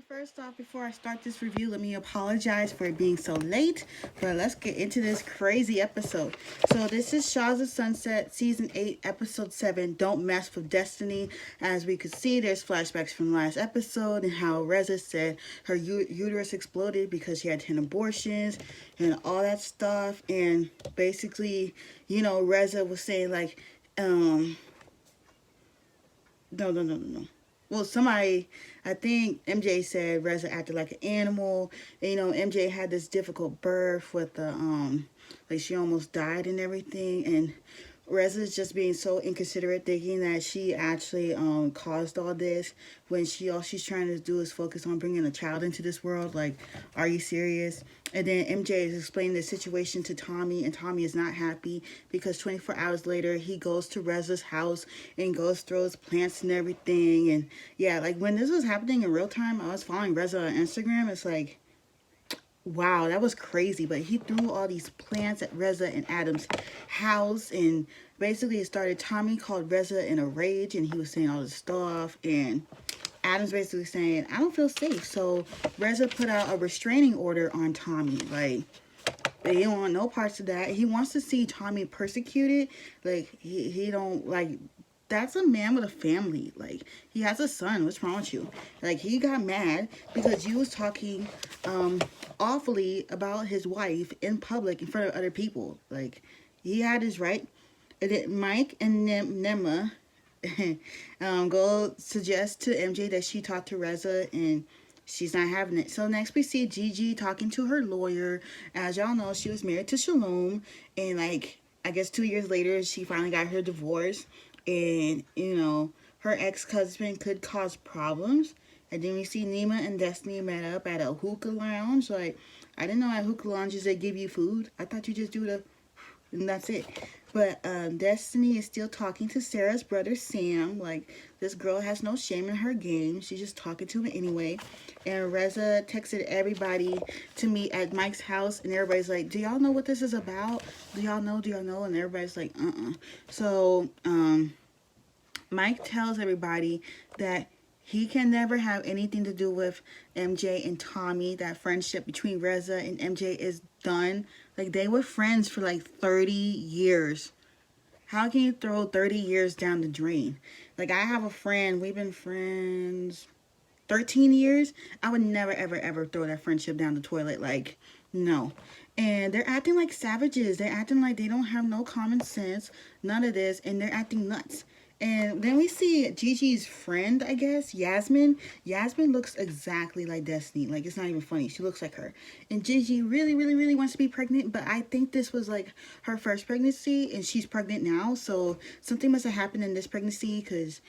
First off, before I start this review, let me apologize for being so late. But let's get into this crazy episode. So this is Shahs of Sunset, Season 8, Episode 7, Don't Mess with Destiny. As we could see, there's flashbacks from last episode and how Reza said her uterus exploded because she had 10 abortions and all that stuff. And basically, Reza was saying like, no. Well, somebody, I think MJ said Reza acted like an animal. And, MJ had this difficult birth with the, like she almost died and everything. And Reza's just being so inconsiderate, thinking that she actually caused all this when all she's trying to do is focus on bringing a child into this world. Like, are you serious? And then MJ is explaining the situation to Tommy, and Tommy is not happy because 24 hours later he goes to Reza's house and goes throws plants and everything. And yeah, like when this was happening in real time, I was following Reza on Instagram. It's like, wow, that was crazy. But he threw all these plants at Reza and Adam's house, and basically it started. Tommy called Reza in a rage, and he was saying all this stuff, and Adam's basically saying, I don't feel safe. So Reza put out a restraining order on Tommy. Like, he don't want no parts of that. He wants to see Tommy persecuted. Like, he don't, like, that's a man with a family. Like, he has a son. What's wrong with you? Like, he got mad because you was talking awfully about his wife in public in front of other people. Like, he had his right. And then Mike and Nema go suggest to MJ that she talk to Reza, and she's not having it. So next we see Gigi talking to her lawyer. As y'all know, she was married to Shalom, and like I guess 2 years later she finally got her divorce. And her ex-husband could cause problems. And then we see Nima and Destiney met up at a hookah lounge. Like, I didn't know at hookah lounges they give you food. I thought you just do the and that's it. But Destiney is still talking to Sarah's brother Sam. Like, this girl has no shame in her game. She's just talking to him anyway. And Reza texted everybody to meet at Mike's house, and everybody's like, do y'all know what this is about? Do y'all know? And everybody's like, So Mike tells everybody that he can never have anything to do with MJ and Tommy. That friendship between Reza and MJ is done. Like, they were friends for like 30 years. How can you throw 30 years down the drain? Like, I have a friend. We've been friends 13 years. I would never, ever, ever throw that friendship down the toilet. Like, no. And they're acting like savages. They're acting like they don't have no common sense. None of this. And they're acting nuts. And then we see Gigi's friend, I guess, Yasmin. Yasmin looks exactly like Destiney. Like, it's not even funny. She looks like her. And Gigi really, really, really wants to be pregnant. But I think this was, like, her first pregnancy. And she's pregnant now. So something must have happened in this pregnancy. Because,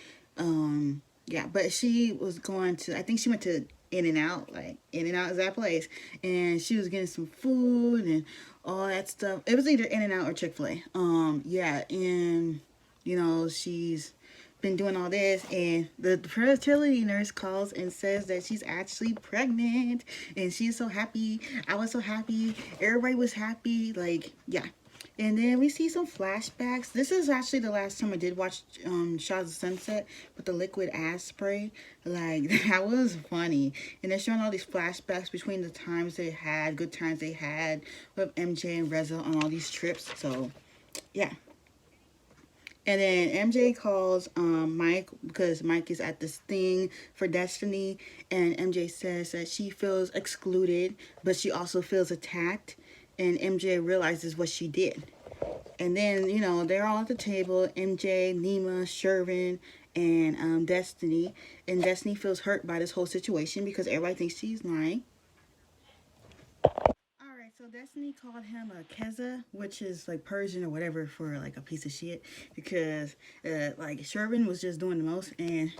yeah. But she was going to, I think she went to In-N-Out. Like, In-N-Out is that place. And she was getting some food and all that stuff. It was either In-N-Out or Chick-fil-A. Yeah. And she's been doing all this, and the fertility nurse calls and says that she's actually pregnant, and she's so happy. I was so happy. Everybody was happy. Like, yeah. And then we see some flashbacks. This is actually the last time I did watch Shahs of Sunset with the liquid ass spray. Like, that was funny. And they're showing all these flashbacks between the times they had, good times they had with MJ and Reza on all these trips. So, yeah. And then MJ calls Mike because Mike is at this thing for Destiney. And MJ says that she feels excluded, but she also feels attacked. And MJ realizes what she did. And then, they're all at the table. MJ, Nima, Shervin, and Destiney. And Destiney feels hurt by this whole situation because everybody thinks she's lying. Alright, so Destiny called him a Keza, which is like Persian or whatever for like a piece of shit, because like Shervin was just doing the most, and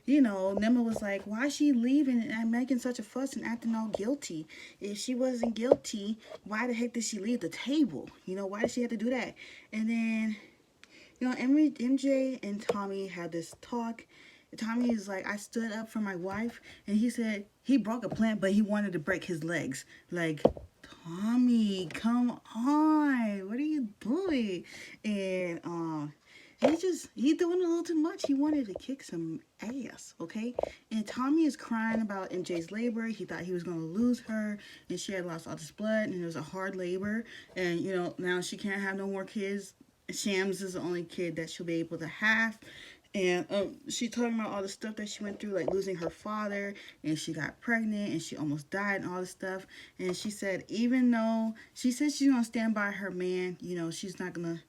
Nema was like, why is she leaving and making such a fuss and acting all guilty? If she wasn't guilty, why the heck did she leave the table? Why did she have to do that? And then MJ and Tommy had this talk. Tommy is like, I stood up for my wife, and he said he broke a plant, but he wanted to break his legs. Like, Tommy, come on, what are you doing? And he doing a little too much. He wanted to kick some ass, okay? And Tommy is crying about MJ's labor. He thought he was going to lose her, and she had lost all this blood, and it was a hard labor. And, you know, now she can't have no more kids. Shams is the only kid that she'll be able to have. And she talking about all the stuff that she went through, like losing her father, and she got pregnant, and she almost died, and all this stuff. And she said, even though she said she's gonna stand by her man, you know, she's not gonna.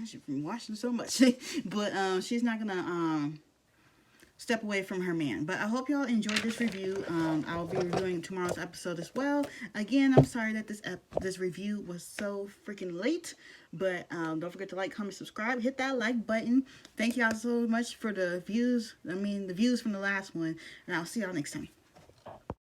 She's from Washington so much, but she's not gonna step away from her man. But I hope y'all enjoyed this review. I'll be reviewing tomorrow's episode as well. Again, I'm sorry that this review was so freaking late, but don't forget to like, comment, subscribe, hit that like button. Thank y'all so much for the views. The views from the last one, and I'll see y'all next time.